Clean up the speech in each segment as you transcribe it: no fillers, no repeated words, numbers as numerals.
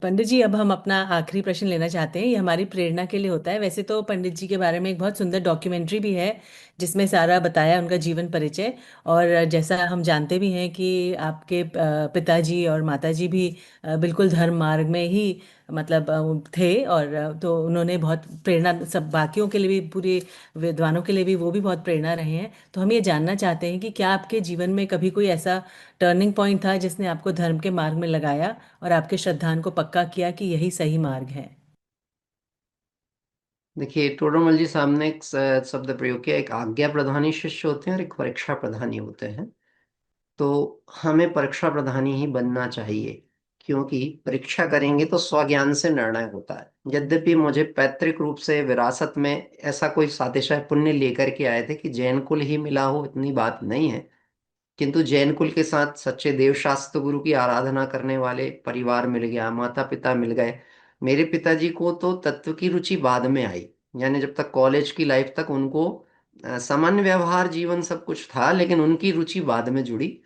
पंडित जी, अब हम अपना आखिरी प्रश्न लेना चाहते हैं। ये हमारी प्रेरणा के लिए होता है। वैसे तो पंडित जी के बारे में एक बहुत सुंदर डॉक्यूमेंट्री भी है जिसमें सारा बताया उनका जीवन परिचय। और जैसा हम जानते भी हैं कि आपके पिताजी और माताजी भी बिल्कुल धर्म मार्ग में ही मतलब थे। और तो उन्होंने बहुत प्रेरणा, सब बाकियों के लिए भी, पूरे विद्वानों के लिए भी वो भी बहुत प्रेरणा रहे हैं। तो हम ये जानना चाहते हैं कि क्या आपके जीवन में कभी कोई ऐसा टर्निंग पॉइंट था जिसने आपको धर्म के मार्ग में लगाया और आपके श्रद्धान को पक्का किया कि यही सही मार्ग है। देखिए, टोडरमल जी सामने एक शब्द प्रयोग किया। एक आज्ञा प्रधानी शिष्य होते हैं और एक परीक्षा प्रधानी होते हैं। तो हमें परीक्षा प्रधानी ही बनना चाहिए, क्योंकि परीक्षा करेंगे तो स्वज्ञान से निर्णय होता है। यद्यपि मुझे पैतृक रूप से विरासत में ऐसा कोई सातिशय पुण्य लेकर के आए थे कि जैन कुल ही मिला हो, इतनी बात नहीं है। किंतु जैन कुल के साथ सच्चे देवशास्त्र गुरु की आराधना करने वाले परिवार मिल गया, माता पिता मिल गए। मेरे पिताजी को तो तत्व की रुचि बाद में आई। यानी जब तक कॉलेज की लाइफ तक उनको सामान्य व्यवहार जीवन सब कुछ था, लेकिन उनकी रुचि बाद में जुड़ी।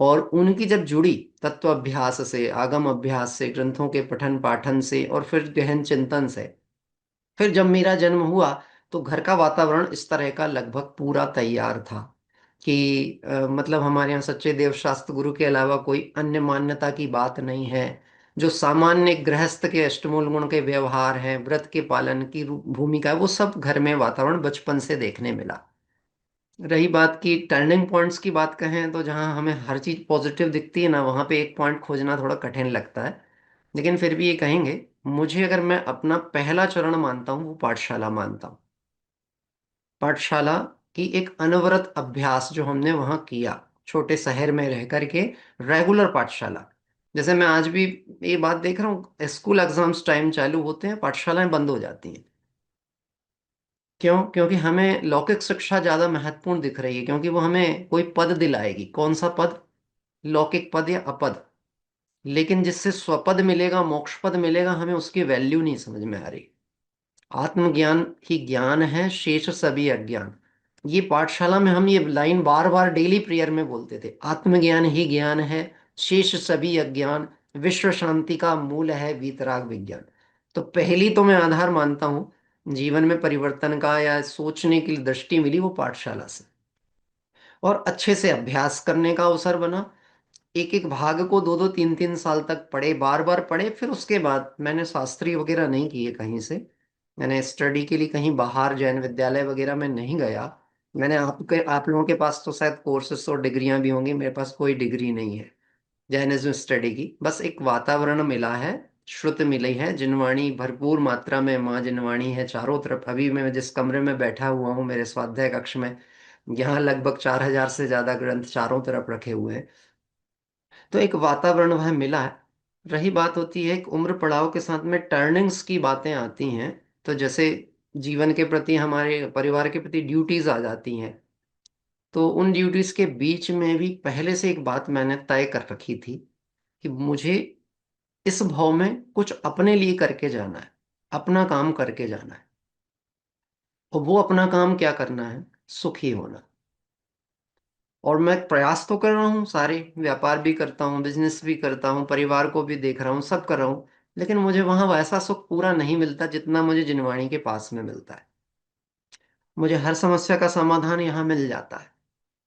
और उनकी जब जुड़ी तत्व अभ्यास से, आगम अभ्यास से, ग्रंथों के पठन पाठन से और फिर गहन चिंतन से, फिर जब मेरा जन्म हुआ तो घर का वातावरण इस तरह का लगभग पूरा तैयार था कि मतलब हमारे यहाँ सच्चे देव शास्त्र गुरु के अलावा कोई अन्य मान्यता की बात नहीं है। जो सामान्य गृहस्थ के अष्टमूल गुण के व्यवहार हैं, व्रत के पालन की भूमिका है, वो सब घर में वातावरण बचपन से देखने मिला। रही बात की टर्निंग पॉइंट्स की बात कहें, तो जहाँ हमें हर चीज पॉजिटिव दिखती है ना, वहाँ पे एक पॉइंट खोजना थोड़ा कठिन लगता है। लेकिन फिर भी ये कहेंगे, मुझे अगर मैं अपना पहला चरण मानता हूँ, वो पाठशाला मानता हूँ। पाठशाला की एक अनवरत अभ्यास जो हमने वहाँ किया, छोटे शहर में रह करके, रेगुलर पाठशाला। जैसे मैं आज भी ये बात देख रहा हूँ, स्कूल एग्जाम्स टाइम चालू होते हैं, पाठशालाएं बंद हो जाती हैं। क्यों? क्योंकि हमें लौकिक शिक्षा ज्यादा महत्वपूर्ण दिख रही है, क्योंकि वो हमें कोई पद दिलाएगी। कौन सा पद? लौकिक पद या अपद। लेकिन जिससे स्वपद मिलेगा, मोक्ष पद मिलेगा, हमें उसकी वैल्यू नहीं समझ में आ रही। आत्मज्ञान ही ज्ञान है, शेष सभी अज्ञान। ये पाठशाला में हम ये लाइन बार बार डेली प्रेयर में बोलते थे, आत्मज्ञान ही ज्ञान है, शेष सभी अज्ञान, विश्व शांति का मूल है वीतराग विज्ञान। तो पहली तो मैं आधार मानता हूँ जीवन में परिवर्तन का या सोचने की दृष्टि मिली, वो पाठशाला से। और अच्छे से अभ्यास करने का अवसर बना। एक एक भाग को दो दो तीन तीन साल तक पढ़े, बार बार पढ़े। फिर उसके बाद मैंने शास्त्री वगैरह नहीं किए कहीं से। मैंने स्टडी के लिए कहीं बाहर जैन विद्यालय वगैरह में नहीं गया। मैंने आप लोगों के पास तो शायद कोर्सेस और डिग्रियां भी होंगी, मेरे पास कोई डिग्री नहीं है जैनिज्म स्टडी की। बस एक वातावरण मिला है, श्रुत मिली है, जिनवाणी भरपूर मात्रा में, माँ जिनवाणी है चारों तरफ। अभी मैं जिस कमरे में बैठा हुआ हूँ, मेरे स्वाध्याय कक्ष में, यहाँ लगभग 4,000 से ज्यादा ग्रंथ चारों तरफ रखे हुए हैं। तो एक वातावरण वह मिला है। रही बात होती है एक उम्र पड़ाव के साथ में टर्निंग्स की बातें आती हैं। तो जैसे जीवन के प्रति, हमारे परिवार के प्रति ड्यूटीज आ जाती हैं। तो उन ड्यूटीज के बीच में भी पहले से एक बात मैंने तय कर रखी थी कि मुझे इस भाव में कुछ अपने लिए करके जाना है, अपना काम करके जाना है। और वो अपना काम क्या करना है? सुखी होना। और मैं प्रयास तो कर रहा हूँ, सारे व्यापार भी करता हूँ, बिजनेस भी करता हूँ, परिवार को भी देख रहा हूँ, सब कर रहा हूँ। लेकिन मुझे वहां वैसा सुख पूरा नहीं मिलता जितना मुझे जिनवाणी के पास में मिलता है। मुझे हर समस्या का समाधान यहाँ मिल जाता है।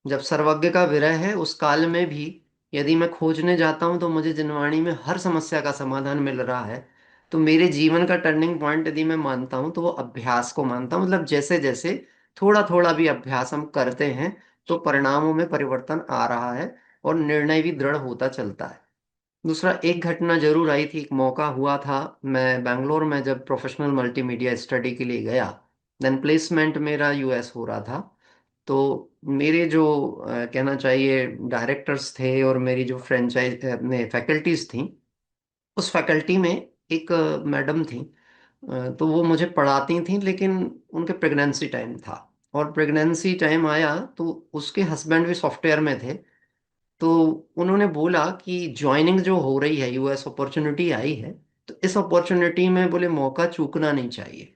जब सर्वज्ञ का विरह है उस काल में भी यदि मैं खोजने जाता हूँ तो मुझे जिनवाणी में हर समस्या का समाधान मिल रहा है। तो मेरे जीवन का टर्निंग पॉइंट यदि मैं मानता हूँ तो वो अभ्यास को मानता हूँ। मतलब जैसे जैसे थोड़ा थोड़ा भी अभ्यास हम करते हैं, तो परिणामों में परिवर्तन आ रहा है और निर्णय भी दृढ़ होता चलता है। दूसरा, एक घटना जरूर आई थी, एक मौका हुआ था। मैं बैंगलोर में जब प्रोफेशनल मल्टीमीडिया स्टडी के लिए गया, देन प्लेसमेंट मेरा यूएस हो रहा था। तो मेरे जो कहना चाहिए डायरेक्टर्स थे और मेरी जो फ्रेंचाइज अपने फैकल्टीज थी, उस फैकल्टी में एक मैडम थी। तो वो मुझे पढ़ाती थी, लेकिन उनके प्रेगनेंसी टाइम था। और प्रेगनेंसी टाइम आया तो उसके हस्बैंड भी सॉफ्टवेयर में थे। तो उन्होंने बोला कि ज्वाइनिंग जो हो रही है, यूएस अपॉर्चुनिटी आई है, तो इस अपॉर्चुनिटी में बोले मौका चूकना नहीं चाहिए।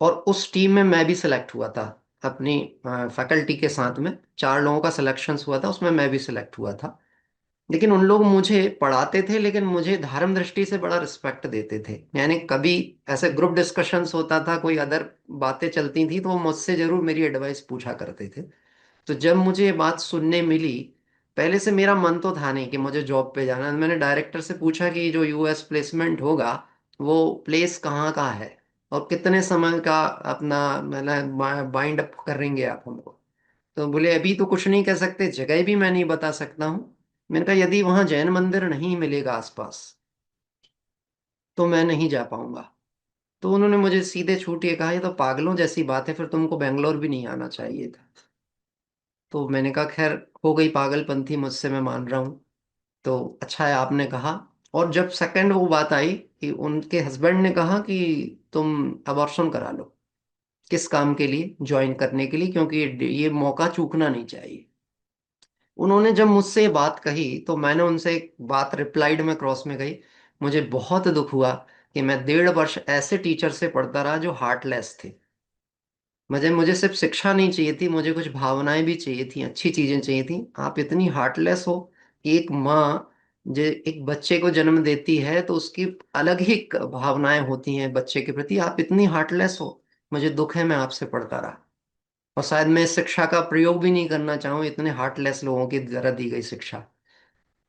और उस टीम में मैं भी सिलेक्ट हुआ था। अपनी फैकल्टी के साथ में 4 लोगों का सिलेक्शन हुआ था, उसमें मैं भी सिलेक्ट हुआ था। लेकिन उन लोग मुझे पढ़ाते थे, लेकिन मुझे धर्म दृष्टि से बड़ा रिस्पेक्ट देते थे। यानी कभी ऐसे ग्रुप डिस्कशंस होता था, कोई अदर बातें चलती थी, तो वो मुझसे जरूर मेरी एडवाइस पूछा करते थे। तो जब मुझे ये बात सुनने मिली, पहले से मेरा मन तो था नहीं कि मुझे जॉब पे जाना है। मैंने डायरेक्टर से पूछा कि जो यूएस प्लेसमेंट होगा वो प्लेस कहाँ का है और कितने समय का अपना मैंने बाइंड अप करेंगे आप हमको। तो बोले अभी तो कुछ नहीं कह सकते, जगह भी मैं नहीं बता सकता हूँ। मैंने कहा यदि वहाँ जैन मंदिर नहीं मिलेगा आसपास तो मैं नहीं जा पाऊंगा। तो उन्होंने मुझे सीधे छूट ये कहा, ये तो पागलों जैसी बात है, फिर तुमको बेंगलोर भी नहीं आना चाहिए था। तो मैंने कहा खैर, हो गई पागलपंथी मुझसे, मैं मान रहा हूँ। तो अच्छा है आपने कहा। और जब सेकंड वो बात आई कि उनके हस्बैंड ने कहा कि तुम अबॉर्शन करा लो, किस काम के लिए, ज्वाइन करने के लिए, क्योंकि ये मौका चूकना नहीं चाहिए। उन्होंने जब मुझसे ये बात कही तो मैंने उनसे एक बात रिप्लाइड में क्रॉस में गई। मुझे बहुत दुख हुआ कि मैं 1.5 वर्ष ऐसे टीचर से पढ़ता रहा जो हार्टलेस थे। मुझे मुझे सिर्फ शिक्षा नहीं चाहिए थी, मुझे कुछ भावनाएं भी चाहिए थी, अच्छी चीजें चाहिए थी। आप इतनी हार्टलेस हो। एक माँ जो एक बच्चे को जन्म देती है तो उसकी अलग ही भावनाएं होती हैं बच्चे के प्रति, आप इतनी हार्टलेस हो। मुझे दुख है, मैं आपसे पढ़ता रहा। और शायद मैं इस शिक्षा का प्रयोग भी नहीं करना चाहूँ, इतने हार्टलेस लोगों की द्वारा दी गई शिक्षा।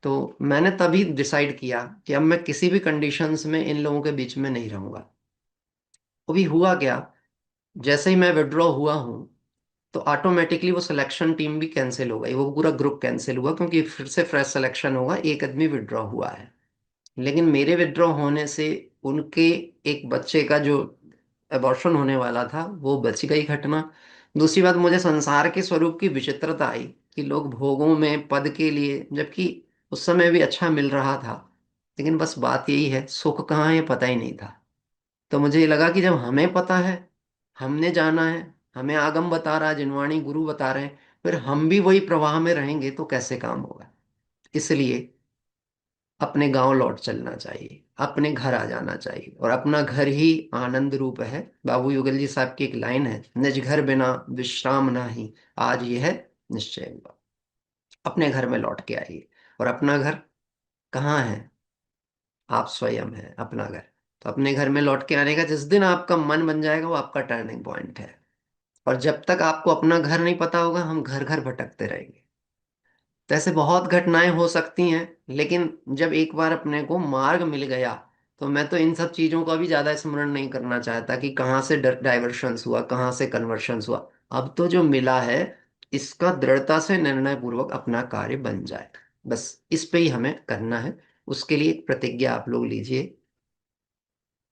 तो मैंने तभी डिसाइड किया कि अब मैं किसी भी कंडीशंस में इन लोगों के बीच में नहीं रहूंगा। अभी हुआ क्या, जैसे ही मैं विड्रॉ हुआ हूँ तो ऑटोमेटिकली वो सिलेक्शन टीम भी कैंसिल हो गई, वो पूरा ग्रुप कैंसिल हुआ, क्योंकि फिर से फ्रेश सिलेक्शन होगा, एक आदमी विड्रॉ हुआ है। लेकिन मेरे विड्रॉ होने से उनके एक बच्चे का जो अबॉर्शन होने वाला था वो बच गई घटना। दूसरी बात, मुझे संसार के स्वरूप की विचित्रता आई कि लोग भोगों में पद के लिए, जबकि उस समय भी अच्छा मिल रहा था, लेकिन बस बात यही है, सुख कहाँ है ये पता ही नहीं था। तो मुझे ये लगा कि जब हमें पता है, हमने जाना है, हमें आगम बता रहा है, जिनवाणी गुरु बता रहे हैं, फिर हम भी वही प्रवाह में रहेंगे तो कैसे काम होगा। इसलिए अपने गांव लौट चलना चाहिए, अपने घर आ जाना चाहिए, और अपना घर ही आनंद रूप है। बाबू युगल जी साहब की एक लाइन है, निज घर बिना विश्राम नाही, आज यह है निश्चय हुआ। अपने घर में लौट के आइए। और अपना घर कहाँ है? आप स्वयं है अपना घर। तो अपने घर में लौट के आने का जिस दिन आपका मन बन जाएगा वो आपका टर्निंग पॉइंट है। और जब तक आपको अपना घर नहीं पता होगा हम घर घर भटकते रहेंगे। तो ऐसे बहुत घटनाएं हो सकती हैं, लेकिन जब एक बार अपने को मार्ग मिल गया तो मैं तो इन सब चीजों का भी ज्यादा स्मरण नहीं करना चाहता कि कहाँ से डाइवर्शंस हुआ, कहाँ से कन्वर्शंस हुआ। अब तो जो मिला है इसका दृढ़ता से निर्णय पूर्वक अपना कार्य बन जाए, बस इस पे ही हमें करना है। उसके लिए एक प्रतिज्ञा आप लोग लीजिए,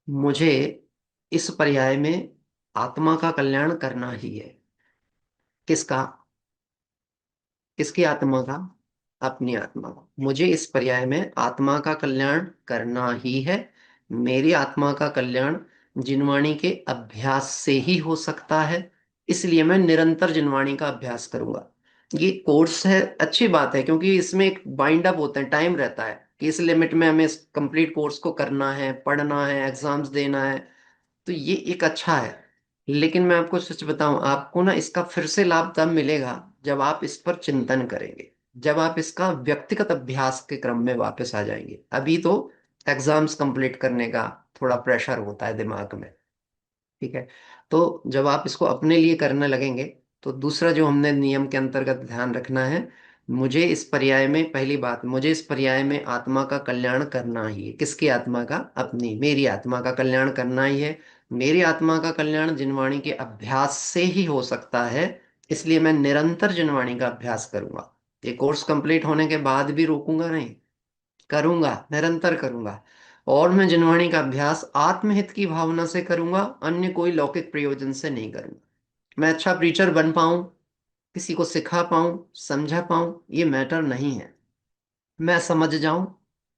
मुझे इस पर्याय में आत्मा का कल्याण करना ही है। किसका? किसकी आत्मा का? अपनी आत्मा का। मुझे इस पर्याय में आत्मा का कल्याण करना ही है। मेरी आत्मा का कल्याण जिनवाणी के अभ्यास से ही हो सकता है, इसलिए मैं निरंतर जिनवाणी का अभ्यास करूंगा। ये कोर्स है, अच्छी बात है, क्योंकि इसमें एक बाइंड अप होता है, टाइम रहता है कि इस लिमिट में हमें इस कंप्लीट कोर्स को करना है, पढ़ना है, एग्जाम्स देना है। तो ये एक अच्छा है। लेकिन मैं आपको सच बताऊं, आपको ना इसका फिर से लाभ तब मिलेगा जब आप इस पर चिंतन करेंगे, जब आप इसका व्यक्तिगत अभ्यास के क्रम में वापस आ जाएंगे। अभी तो एग्जाम्स कंप्लीट करने का थोड़ा प्रेशर होता है दिमाग में, ठीक है। तो जब आप इसको अपने लिए करने लगेंगे तो दूसरा जो हमने नियम के अंतर्गत ध्यान रखना है, मुझे इस पर्याय में, पहली बात, मुझे इस पर्याय में आत्मा का कल्याण करना ही है। किसकी आत्मा का? अपनी, मेरी आत्मा का कल्याण करना ही है। मेरी आत्मा का कल्याण जिनवाणी के अभ्यास से ही हो सकता है, इसलिए मैं निरंतर जिनवाणी का अभ्यास करूंगा। ये कोर्स कंप्लीट होने के बाद भी रोकूंगा नहीं, करूंगा, निरंतर करूंगा। और मैं जिनवाणी का अभ्यास आत्महित की भावना से करूंगा, अन्य कोई लौकिक प्रयोजन से नहीं करूंगा। मैं अच्छा प्रीचर बन पाऊं, किसी को सिखा पाऊं, समझा पाऊं, ये मैटर नहीं है। मैं समझ जाऊं,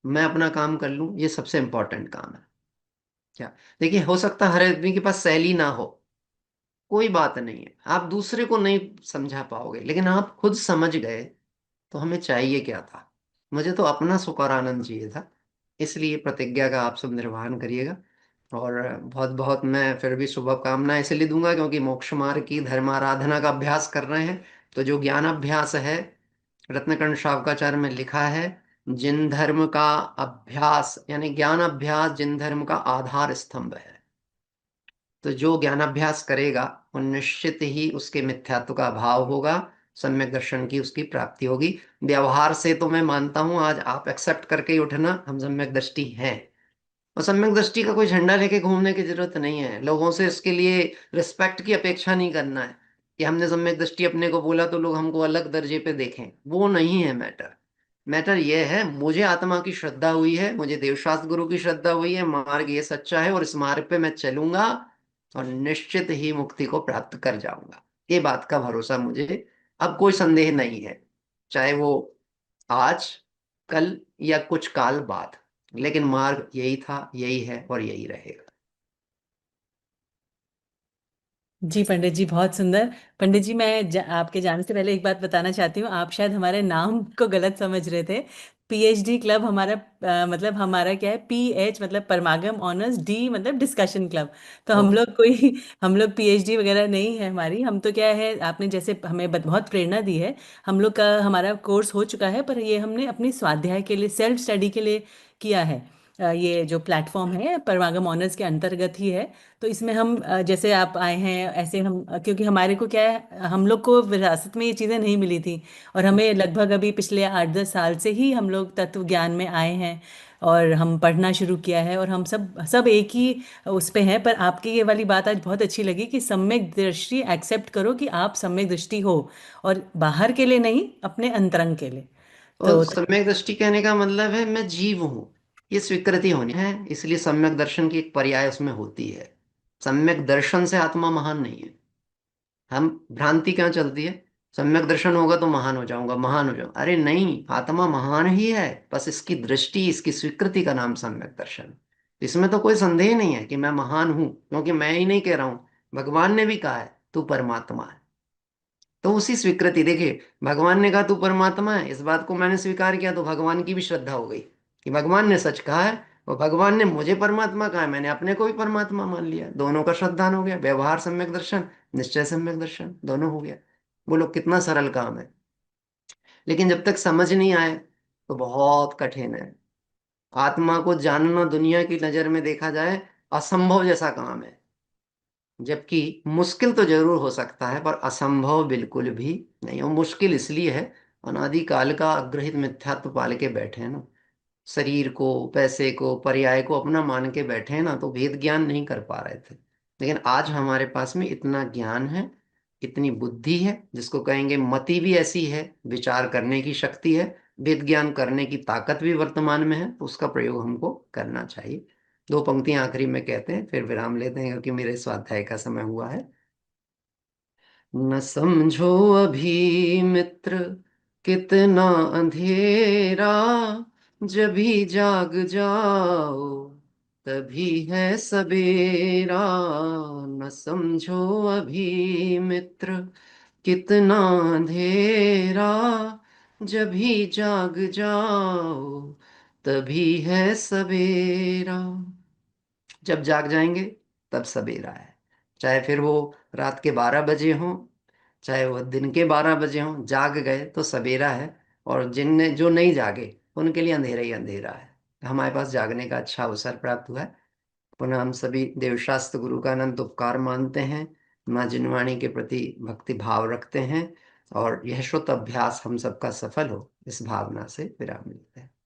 मैं अपना काम कर लूं, ये सबसे इंपॉर्टेंट काम है। क्या? देखिए, हो सकता है हर आदमी के पास शैली ना हो, कोई बात नहीं है, आप दूसरे को नहीं समझा पाओगे, लेकिन आप खुद समझ गए तो हमें चाहिए क्या था? मुझे तो अपना सुख और आनंद चाहिए था। इसलिए प्रतिज्ञा का आप सब निर्वहन करिएगा। और बहुत बहुत मैं फिर भी शुभकामनाएं इसलिए दूंगा क्योंकि मोक्ष मार्ग की धर्म आराधना का अभ्यास कर रहे हैं। तो जो ज्ञान अभ्यास है, रत्नकर्ण शावकाचार्य में लिखा है जिन धर्म का अभ्यास यानी ज्ञान अभ्यास जिन धर्म का आधार स्तंभ है, तो जो ज्ञानाभ्यास करेगा वो निश्चित ही उसके मिथ्यात्व का अभाव होगा, सम्यक दर्शन की उसकी प्राप्ति होगी। व्यवहार से तो मैं मानता हूं, आज आप एक्सेप्ट करके ही उठना हम सम्यक दृष्टि हैं। और सम्यक दृष्टि का कोई झंडा लेके घूमने की जरूरत नहीं है, लोगों से इसके लिए रिस्पेक्ट की अपेक्षा नहीं करना है कि हमने सम्यक दृष्टि अपने को बोला तो लोग हमको अलग दर्जे पे देखें, वो नहीं है मैटर। मैटर ये है, मुझे आत्मा की श्रद्धा हुई है, मुझे देवशास्त्र गुरु की श्रद्धा हुई है, मार्ग ये सच्चा है और इस मार्ग पे मैं चलूंगा और निश्चित ही मुक्ति को प्राप्त कर जाऊंगा। ये बात का भरोसा मुझे अब कोई संदेह नहीं है, चाहे वो आज, कल या कुछ काल बाद, लेकिन मार्ग यही था, यही है और यही रहेगा। जी पंडित जी, बहुत सुंदर। पंडित जी, मैं आपके जाने से पहले एक बात बताना चाहती हूँ। आप शायद हमारे नाम को गलत समझ रहे थे। पीएचडी क्लब हमारा मतलब हमारा क्या है, पीएच मतलब परमागम ऑनर्स, डी मतलब डिस्कशन क्लब। तो हम ओके। लोग कोई हम लोग पीएचडी वगैरह नहीं है हमारी। हम तो क्या है, आपने जैसे हमें बहुत प्रेरणा दी है। हम लोग का हमारा कोर्स हो चुका है, पर ये हमने अपनी स्वाध्याय के लिए, सेल्फ स्टडी के लिए किया है। ये जो प्लेटफॉर्म है परमागम ऑनर्स के अंतर्गत ही है। तो इसमें हम जैसे आप आए हैं ऐसे हम क्योंकि हमारे को क्या है, हम लोग को विरासत में ये चीज़ें नहीं मिली थी। और हमें लगभग अभी पिछले 8-10 साल से ही हम लोग तत्व ज्ञान में आए हैं। और हम पढ़ना शुरू किया है, और हम सब सब एक ही उस पे हैं। पर आपकी ये वाली बात आज बहुत अच्छी लगी कि सम्यक दृष्टि एक्सेप्ट करो, कि आप सम्यक दृष्टि हो, और बाहर के लिए नहीं, अपने अंतरंग के लिए। और तो सम्यक दृष्टि कहने का मतलब है मैं जीव हूं, ये स्वीकृति होनी है, इसलिए सम्यक दर्शन की एक पर्याय उसमें होती है। सम्यक दर्शन से आत्मा महान नहीं है। हम भ्रांति क्या चलती है, सम्यक दर्शन होगा तो महान हो जाऊंगा, महान हो जाऊंगा। अरे नहीं, आत्मा महान ही है, बस इसकी दृष्टि, इसकी स्वीकृति का नाम सम्यक दर्शन। इसमें तो कोई संदेह नहीं है कि मैं महान हूं, क्योंकि मैं ही नहीं कह रहा हूं, भगवान ने भी कहा है तू परमात्मा है। तो उसी स्वीकृति देखिए, भगवान ने कहा तू परमात्मा है, इस बात को मैंने स्वीकार किया तो भगवान की भी श्रद्धा हो गई कि भगवान ने सच कहा है, और भगवान ने मुझे परमात्मा कहा है, मैंने अपने को भी परमात्मा मान लिया, दोनों का श्रद्धान हो गया। व्यवहार सम्यक दर्शन, निश्चय सम्यक दर्शन, दोनों हो गया। बोलो कितना सरल काम है। लेकिन जब तक समझ नहीं आए तो बहुत कठिन है। आत्मा को जानना दुनिया की नजर में देखा जाए असंभव जैसा काम है, जबकि मुश्किल तो जरूर हो सकता है पर असंभव बिल्कुल भी नहीं। और मुश्किल इसलिए है, अनादिकाल का अग्रहित मिथ्यात्व पाल के बैठे हैं ना, शरीर को, पैसे को, पर्याय को अपना मान के बैठे हैं ना, तो भेद ज्ञान नहीं कर पा रहे थे। लेकिन आज हमारे पास में इतना ज्ञान है, इतनी बुद्धि है, जिसको कहेंगे मति भी ऐसी है, विचार करने की शक्ति है, भेद ज्ञान करने की ताकत भी वर्तमान में है, तो उसका प्रयोग हमको करना चाहिए। दो पंक्तियां आखिरी में कहते हैं, फिर विराम लेते हैं क्योंकि मेरे स्वाध्याय का समय हुआ है। न समझो अभी मित्र कितना अंधेरा, जब भी जाग जाओ तभी है सवेरा। न समझो अभी मित्र कितना अंधेरा, जब भी जाग जाओ तभी है सवेरा। जब जाग जाएंगे तब सवेरा है। चाहे फिर वो रात के 12 बजे हों, चाहे वो दिन के 12 बजे हों, जाग गए तो सवेरा है। और जिनने जो नहीं जागे उनके लिए अंधेरा ही अंधेरा है। हमारे पास जागने का अच्छा अवसर प्राप्त हुआ है। पुनः हम सभी देवशास्त्र गुरु का अनंत उपकार मानते हैं, माँ जिनवाणी के प्रति भक्ति भाव रखते हैं, और यह श्रुत अभ्यास हम सबका सफल हो, इस भावना से विराम लेते हैं।